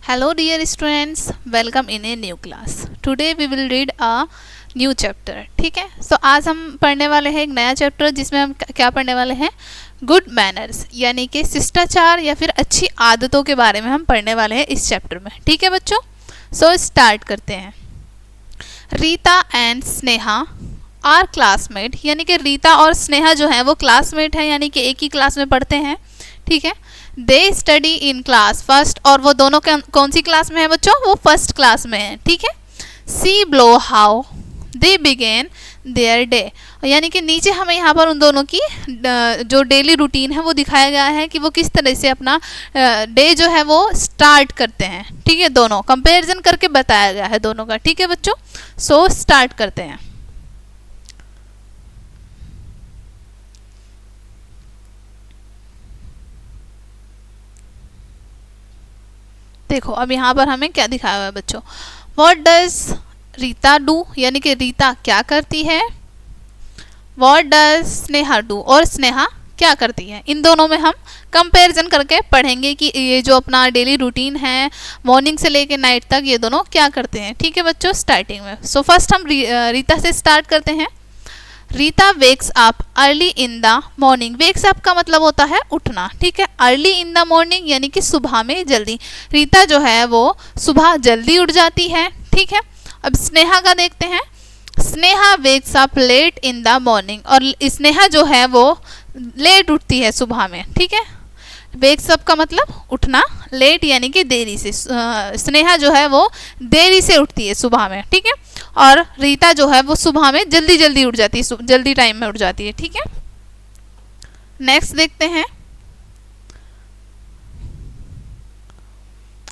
Hello dear students, welcome in a new class. Today we will read a new chapter. ठीक है, सो आज हम पढ़ने वाले हैं एक नया चैप्टर जिसमें हम क्या पढ़ने वाले हैं, गुड मैनर्स यानी कि शिष्टाचार या फिर अच्छी आदतों के बारे में हम पढ़ने वाले हैं इस चैप्टर में. ठीक है बच्चों, सो स्टार्ट करते हैं. Rita and Sneha are classmate, यानी कि रीता और स्नेहा जो है वो क्लासमेट हैं, यानी कि एक ही क्लास में पढ़ते हैं. ठीक है, they study in class first, और वो दोनों कौन सी क्लास में है बच्चों, वो फर्स्ट क्लास में है. ठीक है, see below how they begin their day, यानी कि नीचे हमें यहाँ पर उन दोनों की जो डेली रूटीन है वो दिखाया गया है कि वो किस तरह से अपना डे जो है वो स्टार्ट करते हैं. ठीक है, दोनों कंपैरिजन करके बताया गया है दोनों का. ठीक है बच्चों, सो स्टार्ट करते हैं. देखो अब यहाँ पर हमें क्या दिखाया हुआ है बच्चों, व्हाट डज रीता डू, यानी कि रीता क्या करती है. व्हाट डज स्नेहा डू, और स्नेहा क्या करती है. इन दोनों में हम कंपैरिजन करके पढ़ेंगे कि ये जो अपना डेली रूटीन है मॉर्निंग से लेके नाइट तक ये दोनों क्या करते हैं. ठीक है बच्चों, स्टार्टिंग में सो फर्स्ट हम रीता से स्टार्ट करते हैं. Rita wakes up early in the morning. Wakes up का मतलब होता है उठना. ठीक है, अर्ली इन द मॉर्निंग यानी कि सुबह में जल्दी. रीता जो है वो सुबह जल्दी उठ जाती है. ठीक है, अब स्नेहा का देखते हैं. Sneha wakes up late in the morning, और स्नेहा जो है वो लेट उठती है सुबह में. ठीक है, वेक्स अप का मतलब उठना, लेट यानी कि देरी से. स्नेहा जो है वो देरी से उठती है सुबह में. ठीक है, और रीता जो है वो सुबह में जल्दी जल्दी उठ जाती है, जल्दी टाइम में उठ जाती है. ठीक है, नेक्स्ट देखते हैं.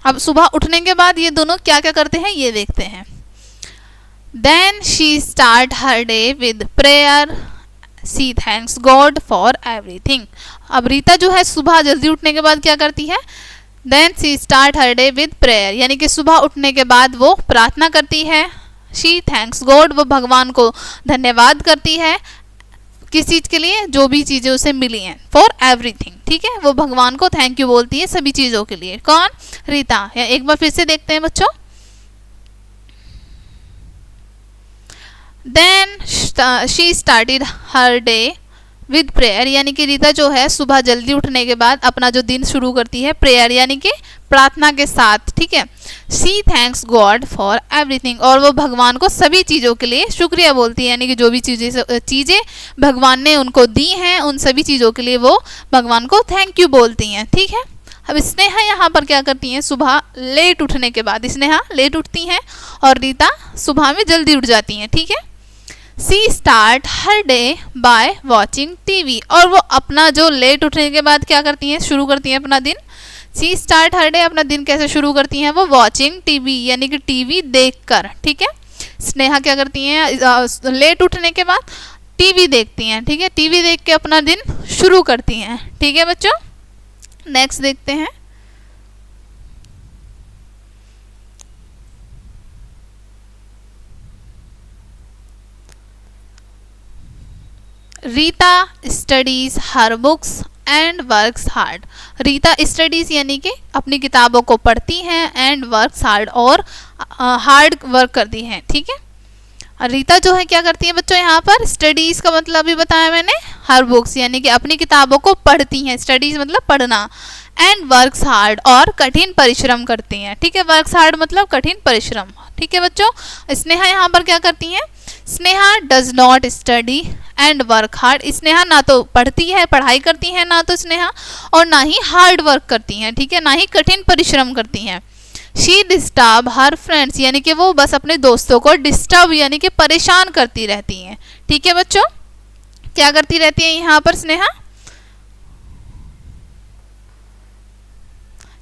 अब सुबह उठने के बाद ये दोनों क्या क्या करते हैं ये देखते हैं. Then she start her day with prayer, she thanks God for everything. अब रीता जो है सुबह जल्दी उठने के बाद क्या करती है, then she start her day with prayer, यानी कि सुबह उठने के बाद वो प्रार्थना करती है. शी थैंक्स गॉड, वो भगवान को धन्यवाद करती है. किस चीज़ के लिए, जो भी चीज़ें उसे मिली हैं. फॉर एवरीथिंग, ठीक है, वो भगवान को थैंक यू बोलती है सभी चीज़ों के लिए. कौन, रीता. एक बार फिर से देखते हैं बच्चों. Then she started her day with prayer, यानी कि रीता जो है सुबह जल्दी उठने के बाद अपना जो दिन शुरू करती है प्रेयर यानी कि प्रार्थना के साथ. ठीक है, सी थैंक्स गॉड फॉर एवरीथिंग, और वो भगवान को सभी चीज़ों के लिए शुक्रिया बोलती है, यानी कि जो भी चीज़ें भगवान ने उनको दी हैं उन सभी चीज़ों के लिए वो भगवान को थैंक यू बोलती हैं. ठीक है, अब स्नेहा यहाँ पर क्या करती हैं, सुबह लेट उठने के बाद स्नेहा लेट उठती हैं और रीता सुबह में जल्दी उठ जाती हैं. ठीक है, see start her day by watching TV, और वो अपना जो लेट उठने के बाद क्या करती हैं, शुरू करती हैं अपना दिन. सी स्टार्ट हर डे, अपना दिन कैसे शुरू करती हैं, वो वॉचिंग टीवी यानी कि टीवी देखकर. ठीक है, स्नेहा क्या करती हैं, लेट उठने के बाद टीवी देखती हैं. ठीक है, टीवी देख के अपना दिन शुरू करती हैं. ठीक है बच्चों, नेक्स्ट देखते हैं. Rita studies her books and works hard. Rita studies यानी कि अपनी किताबों को पढ़ती हैं, एंड वर्क्स हार्ड, और हार्ड वर्क करती हैं. ठीक है, रीता जो है क्या करती है बच्चों, यहाँ पर स्टडीज का मतलब भी बताया मैंने, हर बुक्स यानी कि अपनी किताबों को पढ़ती हैं, स्टडीज मतलब पढ़ना, एंड वर्क्स हार्ड, और कठिन परिश्रम करती हैं. ठीक है, वर्क्स हार्ड मतलब कठिन परिश्रम. ठीक है बच्चों, स्नेहा यहाँ पर क्या करती हैं, Sneha does not study and work hard. Sneha ना तो पढ़ती है, पढ़ाई करती है, ना तो स्नेहा, और ना ही हार्ड वर्क करती हैं. ठीक है, ना ही कठिन परिश्रम करती हैं. शी डिस्टर्ब हर फ्रेंड्स, यानी कि वो बस अपने दोस्तों को डिस्टर्ब यानी कि परेशान करती रहती हैं. ठीक है बच्चों, क्या करती रहती है यहाँ पर Sneha,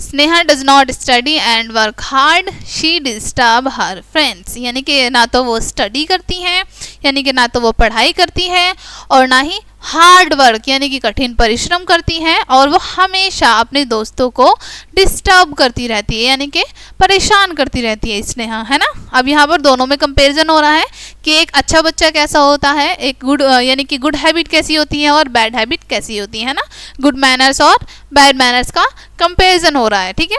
Sneha does not study and work hard, she disturb her friends, यानी कि ना तो वो स्टडी करती हैं, यानी कि ना तो वो पढ़ाई करती है, और ना ही हार्ड वर्क यानी कि कठिन परिश्रम करती हैं, और वो हमेशा अपने दोस्तों को डिस्टर्ब करती रहती है यानी कि परेशान करती रहती है स्नेहा. है ना, अब यहाँ पर दोनों में कंपैरिजन हो रहा है कि एक अच्छा बच्चा कैसा होता है, एक गुड यानी कि गुड हैबिट कैसी होती है और बैड हैबिट कैसी होती है ना, गुड मैनर्स और बैड मैनर्स का कंपैरिजन हो रहा है. ठीक है,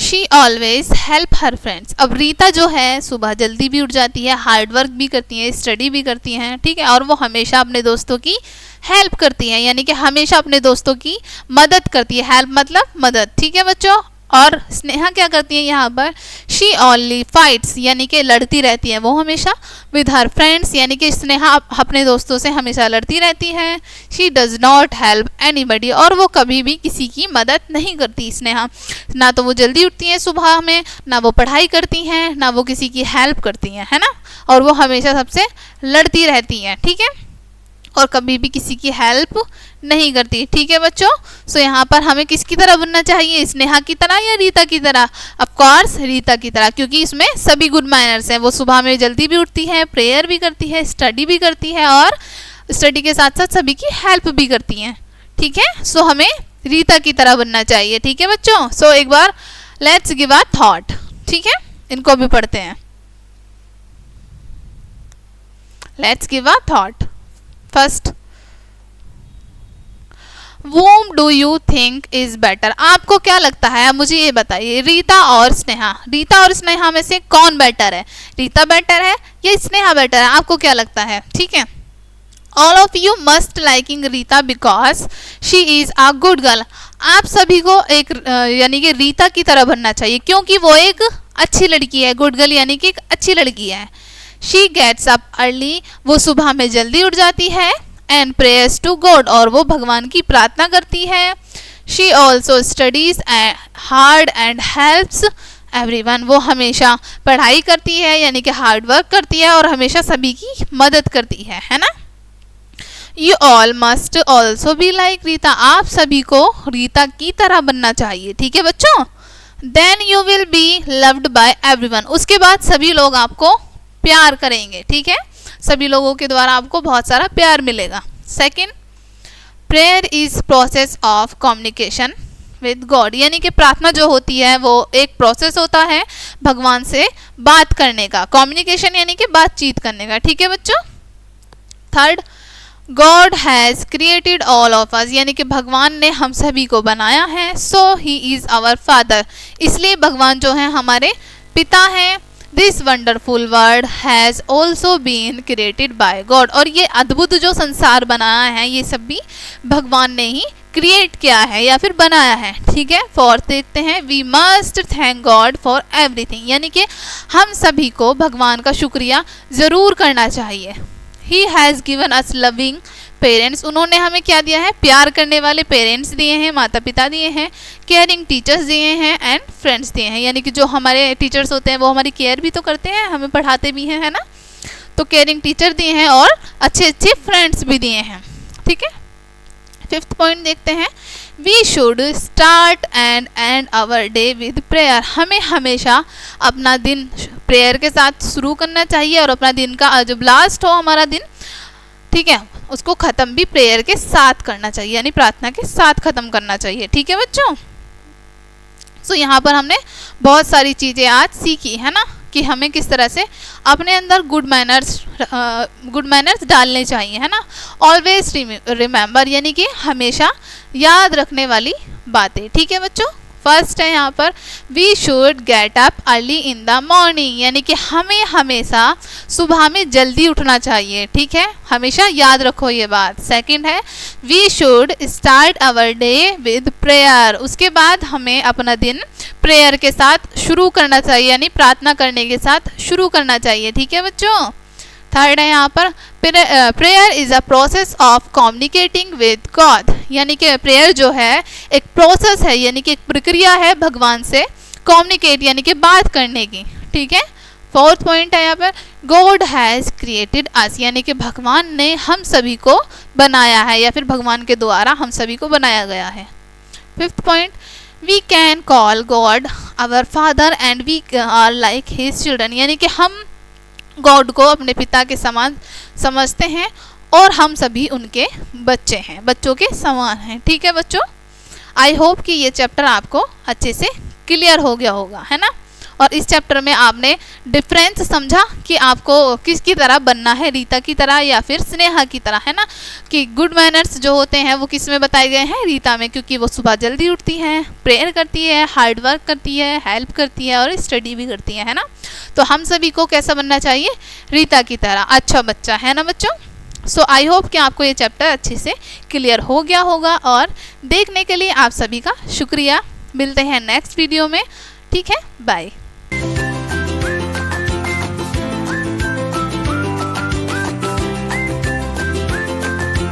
she always help her friends. अब रीता जो है सुबह जल्दी भी उठ जाती है, हार्ड वर्क भी करती है, स्टडी भी करती हैं, ठीक है, और वो हमेशा अपने दोस्तों की हेल्प करती है, यानी कि हमेशा अपने दोस्तों की मदद करती है। हेल्प मतलब मदद, ठीक है बच्चों। और स्नेहा क्या करती है यहाँ पर, शी ओनली फाइट्स, यानी कि लड़ती रहती है वो हमेशा, विद हर फ्रेंड्स, यानी कि स्नेहा अपने दोस्तों से हमेशा लड़ती रहती है। She does not help anybody, और वो कभी भी किसी की मदद नहीं करती स्नेहा। ना तो वो जल्दी उठती हैं सुबह में, ना वो पढ़ाई करती हैं, ना वो किसी की हेल्प करती हैं, है ना, और वो हमेशा सबसे लड़ती रहती हैं, ठीक है, और कभी भी किसी की हेल्प नहीं करती, ठीक है बच्चों। सो यहाँ पर हमें किसकी तरह बनना चाहिए, स्नेहा की तरह या रीता की तरह? ऑफ कोर्स रीता की तरह, क्योंकि इसमें सभी गुड मैनर्स हैं। वो सुबह में जल्दी भी उठती है, प्रेयर भी करती है, स्टडी भी करती है, और स्टडी के साथ साथ सभी की हेल्प भी करती हैं, ठीक है। सो हमें रीता की तरह बनना चाहिए, ठीक है बच्चों। सो एक बार लेट्स गिव अ थॉट, ठीक है, इनको भी पढ़ते हैं। Let's give a thought. First, whom do you think is better? आपको क्या लगता है, मुझे ये बताइए, रीता और स्नेहा, रीता और स्नेहा में से कौन बेटर है? रीता बेटर है या स्नेहा बेटर है? आपको क्या लगता है, ठीक है। All of you must liking Rita because she is a good girl. आप सभी को एक यानी कि रीता की तरह बनना चाहिए, क्योंकि वो एक अच्छी लड़की है। गुड गर्ल यानी कि एक अच्छी लड़की है। शी गेट्स अप अर्ली, वो सुबह में जल्दी उठ जाती है, एंड प्रेयर्स टू गॉड, और वो भगवान की प्रार्थना करती है। She also studies hard and helps everyone, वो हमेशा पढ़ाई करती है, यानी कि हार्ड वर्क करती है, और हमेशा सभी की मदद करती है ना। You all must also be like Rita, आप सभी को रीता की तरह बनना चाहिए, ठीक है बच्चों। Then you will be loved by everyone, उसके बाद सभी लोग आपको प्यार करेंगे, ठीक है, सभी लोगों के द्वारा आपको बहुत सारा प्यार मिलेगा। Second, prayer is process of communication with God, यानी कि प्रार्थना जो होती है वो एक प्रोसेस होता है भगवान से बात करने का। कम्युनिकेशन यानी कि बातचीत करने का, ठीक है बच्चों। Third, God has created all of us, यानी कि भगवान ने हम सभी को बनाया है। So he is our father, इसलिए भगवान जो है हमारे पिता हैं। This wonderful world has also been created by God, और ये अद्भुत जो संसार बनाया है ये सब भी भगवान ने ही क्रिएट किया है या फिर बनाया है, ठीक है। फोर्थ देखते हैं, we must thank God for everything, यानी कि हम सभी को भगवान का शुक्रिया ज़रूर करना चाहिए। He has given us loving parents, उन्होंने हमें क्या दिया है, प्यार करने वाले पेरेंट्स दिए हैं, माता पिता दिए हैं, केयरिंग टीचर्स दिए हैं, एंड फ्रेंड्स दिए हैं, यानी कि जो हमारे टीचर्स होते हैं वो हमारी केयर भी तो करते हैं, हमें पढ़ाते भी हैं, है ना। तो केयरिंग टीचर दिए हैं और अच्छे अच्छे फ्रेंड्स भी दिए हैं, ठीक है। फिफ्थ पॉइंट देखते हैं, we should start and end our day with prayer, हमें हमेशा अपना दिन प्रेयर के साथ शुरू करना चाहिए, और अपना दिन का जब लास्ट हो हमारा दिन, ठीक है, उसको ख़त्म भी प्रेयर के साथ करना चाहिए, यानी प्रार्थना के साथ ख़त्म करना चाहिए, ठीक है बच्चों। सो यहाँ पर हमने बहुत सारी चीज़ें आज सीखी है ना, कि हमें किस तरह से अपने अंदर गुड मैनर्स डालने चाहिए, है ना। ऑलवेज रिमेंबर, यानी कि हमेशा याद रखने वाली बातें, ठीक है बच्चों। फर्स्ट है यहाँ पर, we should get up early in the morning, यानी कि हमें हमेशा सुबह में जल्दी उठना चाहिए, ठीक है, हमेशा याद रखो ये बात। सेकंड है, we should start our day with prayer, उसके बाद हमें अपना दिन प्रेयर के साथ शुरू करना चाहिए, यानी प्रार्थना करने के साथ शुरू करना चाहिए, ठीक है बच्चों। थर्ड है यहाँ पर, prayer is a process of communicating with God, यानी कि प्रेयर जो है एक प्रोसेस है, यानी कि एक प्रक्रिया है भगवान से कम्युनिकेट यानी कि बात करने की, ठीक है। फोर्थ पॉइंट है यहाँ पर, गॉड हैज़ क्रिएटेड अस, यानी कि भगवान ने हम सभी को बनाया है, या फिर भगवान के द्वारा हम सभी को बनाया गया है। Fifth point, we can call God our father and we are like his children, यानी कि हम गॉड को अपने पिता के समान समझते हैं, और हम सभी उनके बच्चे हैं, बच्चों के समान हैं, ठीक है बच्चों। आई होप कि ये चैप्टर आपको अच्छे से क्लियर हो गया होगा, है ना। और इस चैप्टर में आपने डिफरेंस समझा कि आपको किसकी तरह बनना है, रीता की तरह या फिर स्नेहा की तरह, है ना। कि गुड मैनर्स जो होते हैं वो किस में बताए गए हैं, रीता में, क्योंकि वो सुबह जल्दी उठती है, प्रेयर करती है, हार्ड वर्क करती है, हेल्प करती है और स्टडी भी करती है ना। तो हम सभी को कैसा बनना चाहिए, रीता की तरह अच्छा बच्चा, है ना बच्चों। सो आई होप कि आपको ये चैप्टर अच्छे से क्लियर हो गया होगा, और देखने के लिए आप सभी का शुक्रिया। मिलते हैं नेक्स्ट वीडियो में, ठीक है, बाय।